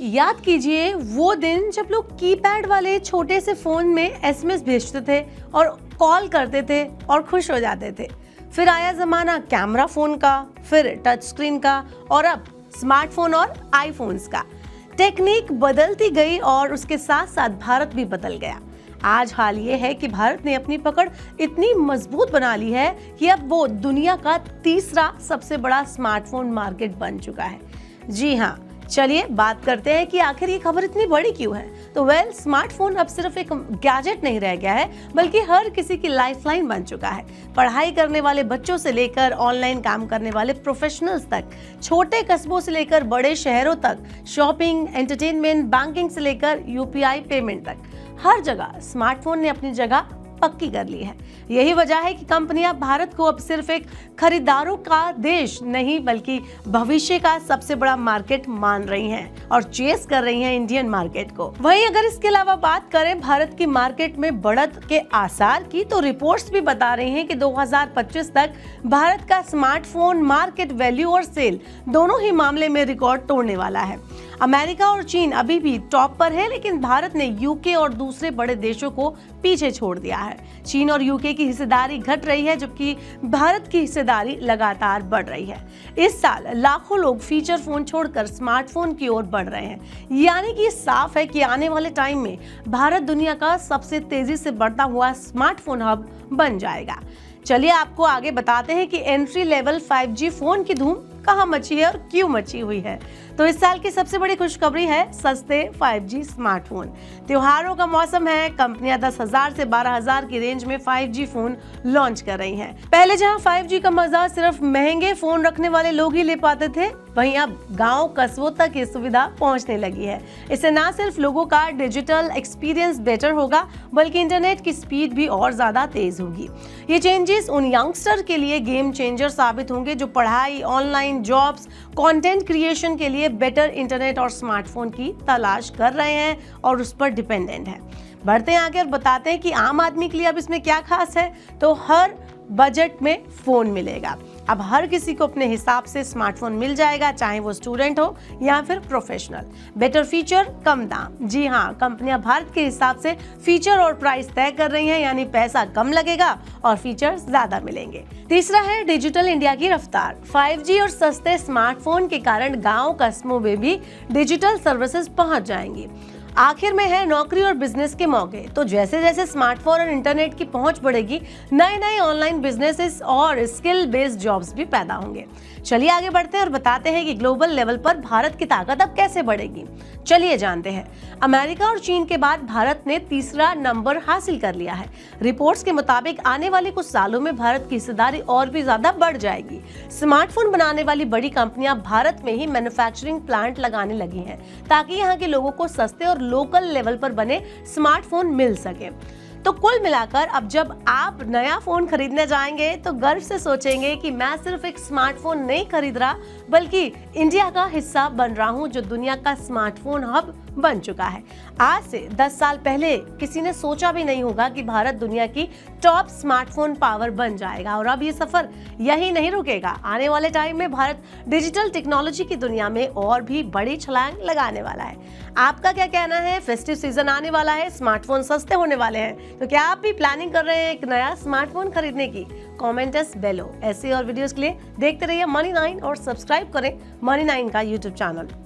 याद कीजिए वो दिन जब लोग कीपैड वाले छोटे से फोन में एसएमएस भेजते थे और कॉल करते थे और खुश हो जाते थे। फिर आया जमाना कैमरा फोन का, फिर टच स्क्रीन का और अब स्मार्टफोन और आईफोन्स का। टेक्निक बदलती गई और उसके साथ साथ भारत भी बदल गया। आज हाल ये है कि भारत ने अपनी पकड़ इतनी मजबूत बना ली है कि अब वो दुनिया का तीसरा सबसे बड़ा स्मार्टफोन मार्केट बन चुका है। जी हाँ, चलिए बात करते हैं कि आखिर ये खबर इतनी बड़ी क्यों है। तो स्मार्टफोन अब सिर्फ एक गैजेट नहीं रह गया है, बल्कि हर किसी की लाइफलाइन बन चुका है। पढ़ाई करने वाले बच्चों से लेकर ऑनलाइन काम करने वाले प्रोफेशनल्स तक, छोटे कस्बों से लेकर बड़े शहरों तक, शॉपिंग, एंटरटेनमेंट, बैंकिंग से लेकर यूपीआई पेमेंट तक, हर जगह स्मार्टफोन ने अपनी जगह पक्की कर ली है। यही वजह है कि कंपनियां भारत को अब सिर्फ एक खरीदारों का देश नहीं, बल्कि भविष्य का सबसे बड़ा मार्केट मान रही हैं और चेस कर रही हैं इंडियन मार्केट को। वहीं अगर इसके अलावा बात करें भारत की मार्केट में बढ़त के आसार की, तो रिपोर्ट्स भी बता रही हैं कि 2025 तक भारत का स्मार्टफोन मार्केट वैल्यू और सेल दोनों ही मामले में रिकॉर्ड तोड़ने वाला है। अमेरिका और चीन अभी भी टॉप पर है, लेकिन भारत ने यूके और दूसरे बड़े देशों को पीछे छोड़ दिया है। चीन और यूके की हिस्सेदारी घट रही है, जबकि भारत की हिस्सेदारी लगातार बढ़ रही है। इस साल लाखों लोग फीचर फोन छोड़कर स्मार्टफोन की ओर बढ़ रहे हैं। यानी कि साफ है कि आने वाले टाइम में भारत दुनिया का सबसे तेजी से बढ़ता हुआ स्मार्टफोन हब बन जाएगा। चलिए आपको आगे बताते हैं कि एंट्री लेवल 5G फोन की धूम कहां मची है और क्यों मची हुई है। तो इस साल की सबसे बड़ी खुशखबरी है सस्ते 5G स्मार्टफोन। त्योहारों का मौसम है, कंपनियां 10,000 से 12,000 की रेंज में 5G फोन लॉन्च कर रही हैं। पहले जहां 5G का मजा सिर्फ महंगे फोन रखने वाले लोग ही ले पाते थे, वहीं अब गांव कस्बों तक ये सुविधा पहुंचने लगी है। इससे न सिर्फ लोगों का डिजिटल एक्सपीरियंस बेटर होगा, बल्कि इंटरनेट की स्पीड भी और ज्यादा तेज होगी। ये चेंजेस उन यंगस्टर के लिए गेम चेंजर साबित होंगे जो पढ़ाई, ऑनलाइन जॉब्स, कंटेंट क्रिएशन के लिए बेटर इंटरनेट और स्मार्टफोन की तलाश कर रहे हैं और उस पर डिपेंडेंट है। बढ़ते हैं आगे और बताते हैं कि आम आदमी के लिए अब इसमें क्या खास है। तो हर बजट में फोन मिलेगा। अब हर किसी को अपने हिसाब से स्मार्टफोन मिल जाएगा, चाहे वो स्टूडेंट हो या फिर प्रोफेशनल। बेटर फीचर, कम दाम। जी हाँ, कंपनियां भारत के हिसाब से फीचर और प्राइस तय कर रही हैं, यानी पैसा कम लगेगा और फीचर ज्यादा मिलेंगे। तीसरा है डिजिटल इंडिया की रफ्तार। 5G और सस्ते स्मार्टफोन के कारण गाँव कस्बों में भी डिजिटल सर्विसेज पहुंच जाएंगी। आखिर में है नौकरी और बिजनेस के मौके। तो जैसे जैसे स्मार्टफोन और इंटरनेट की पहुंच बढ़ेगी, नए नए ऑनलाइन बिजनेसेस और स्किल बेस्ड जॉब्स भी पैदा होंगे। चलिए आगे बढ़ते हैं और बताते हैं कि ग्लोबल लेवल पर भारत की ताकत अब कैसे बढ़ेगी। चलिए जानते हैं। अमेरिका और चीन के बाद भारत ने तीसरा नंबर हासिल कर लिया है। रिपोर्ट्स के मुताबिक आने वाले कुछ सालों में भारत की हिस्सेदारी और भी ज्यादा बढ़ जाएगी। स्मार्टफोन बनाने वाली बड़ी कंपनियां भारत में ही मैन्युफैक्चरिंग प्लांट लगाने लगी हैं, ताकि यहाँ के लोगों को सस्ते और लोकल लेवल पर बने स्मार्टफोन मिल सके। तो कुल मिलाकर अब जब आप नया फोन खरीदने जाएंगे तो गर्व से सोचेंगे कि मैं सिर्फ एक स्मार्टफोन नहीं खरीद रहा, बल्कि इंडिया का हिस्सा बन रहा हूं, जो दुनिया का स्मार्टफोन हब बन चुका है। आज से 10 साल पहले किसी ने सोचा भी नहीं होगा कि भारत दुनिया की टॉप स्मार्टफोन पावर बन जाएगा। और अब ये सफर यही नहीं रुकेगा। आने वाले टाइम में भारत डिजिटल टेक्नोलॉजी की दुनिया में और भी बड़ी छलांग लगाने वाला है। आपका क्या कहना है? फेस्टिव सीजन आने वाला है, स्मार्टफोन सस्ते होने वाले हैं, तो क्या आप भी प्लानिंग कर रहे हैं एक नया स्मार्टफोन खरीदने की? कमेंट अस बेलो। ऐसे और वीडियोस के लिए देखते रहिए मनी 9 और सब्सक्राइब करें मनी 9 का यूट्यूब चैनल।